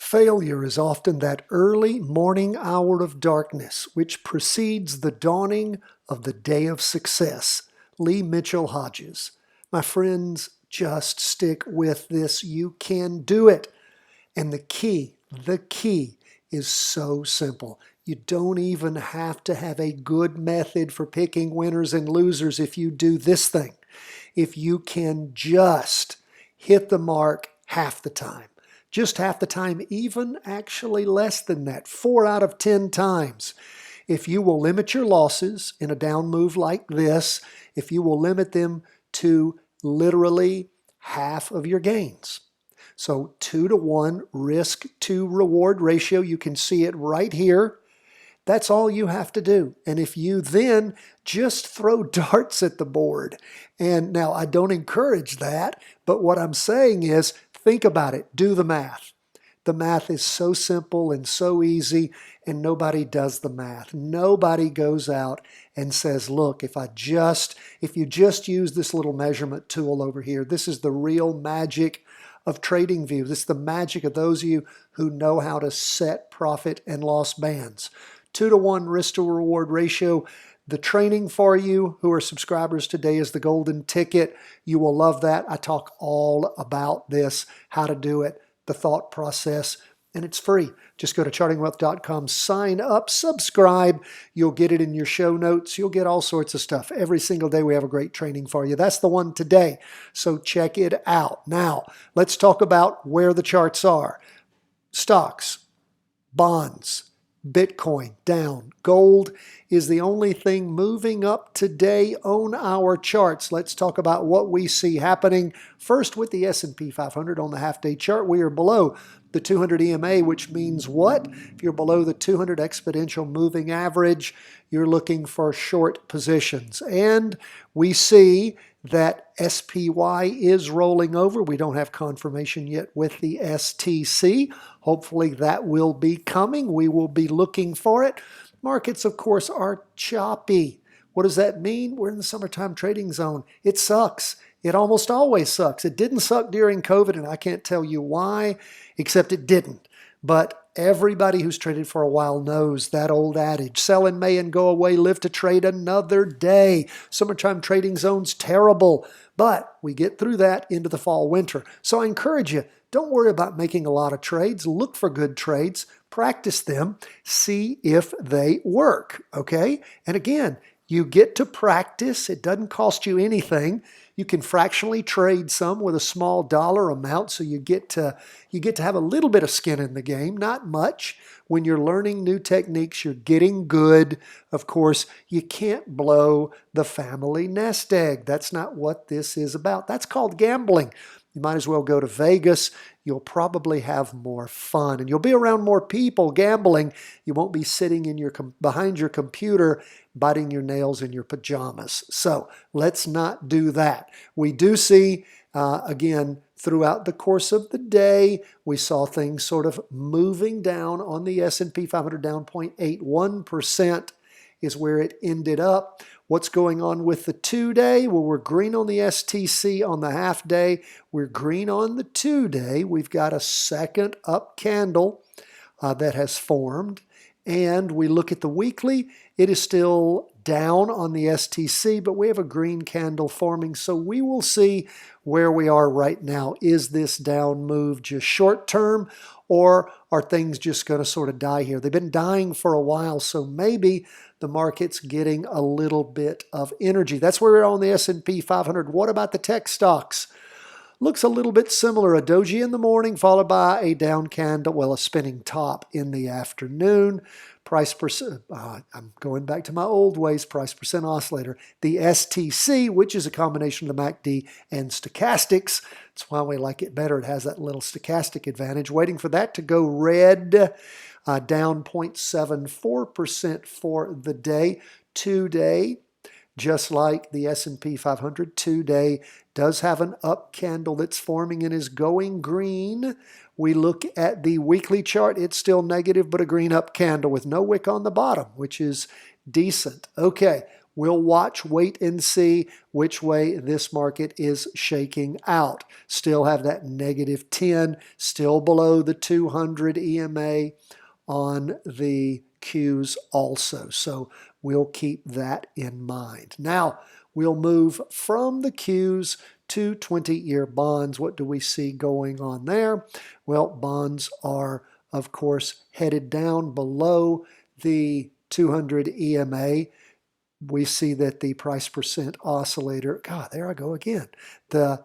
Failure is often that early morning hour of darkness which precedes the dawning of the day of success. Leigh Mitchell Hodges. My friends, just stick with this. You can do it. And the key is so simple. You don't even have to have a good method for picking winners and losers if you do this thing. If you can just hit the mark half the time. Just half the time, even actually less than that, 4 out of 10 times. If you will limit your losses in a down move like this, if you will limit them to literally half of your gains. So 2-to-1 risk to reward ratio, you can see it right here. That's all you have to do. And if you then just throw darts at the board, and now I don't encourage that, but what I'm saying is think about it, do the math. The math is so simple and so easy, and nobody does the math. Nobody goes out and says, look, if you just use this little measurement tool over here, this is the real magic of TradingView. This is the magic of those of you who know how to set profit and loss bands. 2-to-1 risk to reward ratio. The training for you who are subscribers today is the golden ticket. You will love that. I talk all about this, how to do it, the thought process, and it's free. Just go to chartingwealth.com, sign up, subscribe. You'll get it in your show notes. You'll get all sorts of stuff. Every single day we have a great training for you. That's the one today, so check it out. Now, let's talk about where the charts are. Stocks, bonds, Bitcoin down. Gold is the only thing moving up today on our charts. Let's talk about what we see happening. First with the S&P 500 on the half-day chart. We are below the 200 EMA, which means what? If you're below the 200 exponential moving average, you're looking for short positions. And we see that SPY is rolling over. We don't have confirmation yet with the STC. Hopefully that will be coming. We will be looking for it. Markets, of course, are choppy. What does that mean? We're in the summertime trading zone. It sucks. It almost always sucks. It didn't suck during COVID, and I can't tell you why, except it didn't. But everybody who's traded for a while knows that old adage, sell in May and go away, live to trade another day. Summertime trading zone's terrible, but we get through that into the fall, winter. So I encourage you, don't worry about making a lot of trades. Look for good trades, practice them, see if they work, okay? And again, you get to practice. It doesn't cost you anything. You can fractionally trade some with a small dollar amount, so you get to have a little bit of skin in the game, not much. When you're learning new techniques, you're getting good. Of course, you can't blow the family nest egg. That's not what this is about. That's called gambling. You might as well go to Vegas. You'll probably have more fun, and you'll be around more people gambling. You won't be sitting in behind your computer biting your nails in your pajamas. So let's not do that. We do see, again, throughout the course of the day, we saw things sort of moving down on the S&P 500, down 0.81% is where it ended up. What's going on with the 2-day? Well, we're green on the STC on the half day. We're green on the 2-day. We've got a second up candle that has formed. And we look at the weekly. It is still down on the STC, but we have a green candle forming. So we will see where we are right now. Is this down move just short term, or are things just going to sort of die here? They've been dying for a while, so maybe the market's getting a little bit of energy. That's where we're on the S&P 500. What about the tech stocks? Looks a little bit similar. A doji in the morning followed by a down candle, well, a spinning top in the afternoon. Price percent, I'm going back to my old ways, price percent oscillator. The STC, which is a combination of the MACD and stochastics. That's why we like it better. It has that little stochastic advantage. Waiting for that to go red, down 0.74% for the day. 2-day. Just like the S&P 500, 2-day does have an up candle that's forming and is going green. We look at the weekly chart. It's still negative, but a green up candle with no wick on the bottom, which is decent. Okay, We'll watch, wait, and see which way this market is shaking out. Still have that negative 10, still below the 200 EMA on the Qs also. So we'll keep that in mind. Now, we'll move from the Qs to 20-year bonds. What do we see going on there? Well, bonds are, of course, headed down below the 200 EMA. We see that the price percent oscillator, God, there I go again. The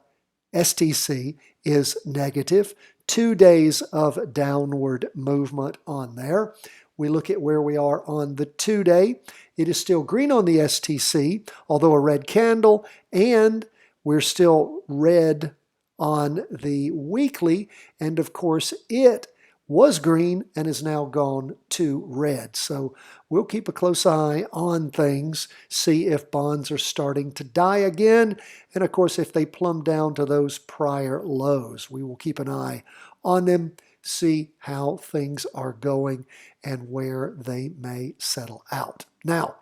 STC is negative. 2 days of downward movement on there. We look at where we are on the 2-day. It is still green on the STC, although a red candle, and we're still red on the weekly. And of course, it was green and is now gone to red. So we'll keep a close eye on things, see if bonds are starting to die again, and of course if they plumb down to those prior lows. We will keep an eye on them, see how things are going and where they may settle out. Now,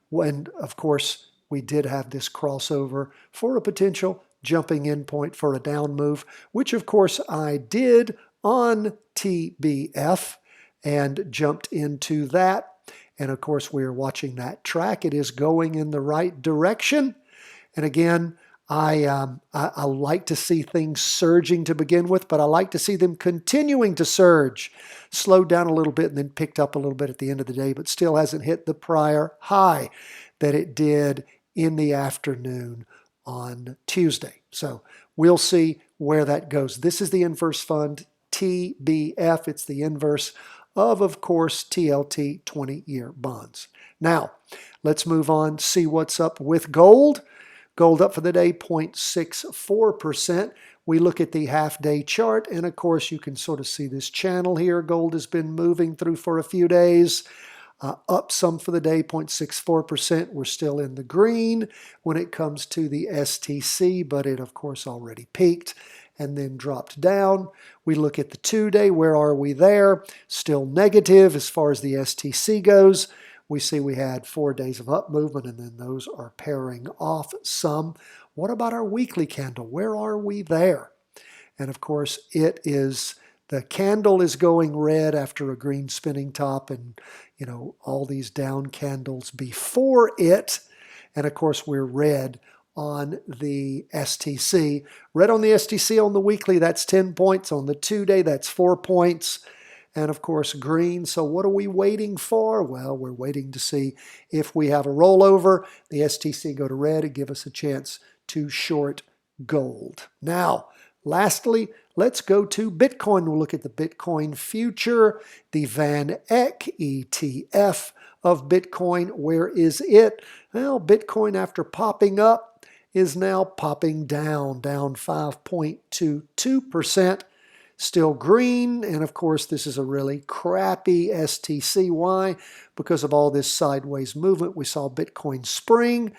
when of course we did have this crossover for a potential jumping in point for a down move, which of course I did on TBF and jumped into that. And of course, we're watching that track. It is going in the right direction. And again, I like to see things surging to begin with, but I like to see them continuing to surge. Slowed down a little bit and then picked up a little bit at the end of the day, but still hasn't hit the prior high that it did in the afternoon on Tuesday. So we'll see where that goes. This is the inverse fund, TBF. It's the inverse of course, TLT 20-year bonds. Now, let's move on, see what's up with gold. Gold up for the day, 0.64%. We look at the half-day chart, and of course, you can sort of see this channel here. Gold has been moving through for a few days. Up some for the day, 0.64%. We're still in the green when it comes to the STC, but it, of course, already peaked and then dropped down. We look at the 2-day. Where are we there? Still negative as far as the STC goes. We see we had 4 days of up movement, and then those are pairing off some. What about our weekly candle? Where are we there? And of course, it is, the candle is going red after a green spinning top and, you know, all these down candles before it. And of course, we're red on the STC. Red on the STC on the weekly, that's 10 points. On the 2-day, that's 4 points. And of course, green. So what are we waiting for? Well, we're waiting to see if we have a rollover. The STC go to red and give us a chance to short gold. Now, lastly, let's go to Bitcoin. We'll look at the Bitcoin future, the Van Eck ETF of Bitcoin. Where is it? Well, Bitcoin, after popping up, is now popping down 5.22%. Still green, and of course this is a really crappy STC. Why? Because of all this sideways movement. We saw Bitcoin spring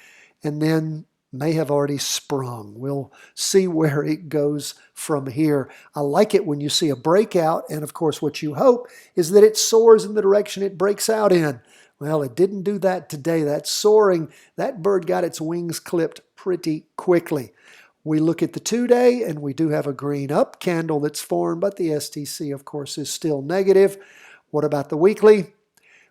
and then may have already sprung. We'll see where it goes from here. I like it when you see a breakout, and of course what you hope is that it soars in the direction it breaks out in. Well, it didn't do that today. That soaring, that bird got its wings clipped pretty quickly. We look at the 2-day, and we do have a green up candle that's formed, but the STC, of course, is still negative. What about the weekly?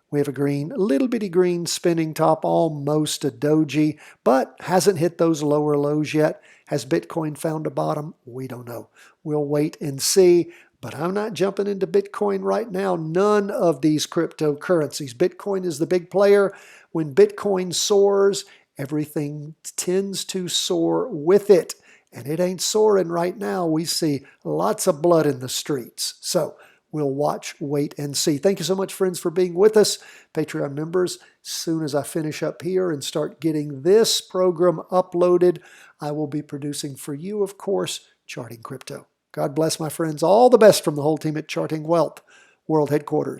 We have a green, a little bitty green spinning top, almost a doji, but hasn't hit those lower lows yet. Has Bitcoin found a bottom? We don't know. We'll wait and see, but I'm not jumping into Bitcoin right now. None of these cryptocurrencies. Bitcoin is the big player. When Bitcoin soars, everything tends to soar with it. And it ain't soaring right now. We see lots of blood in the streets. So we'll watch, wait, and see. Thank you so much, friends, for being with us. Patreon members, as soon as I finish up here and start getting this program uploaded, I will be producing for you, of course, Charting Crypto. God bless, my friends. All the best from the whole team at Charting Wealth World Headquarters.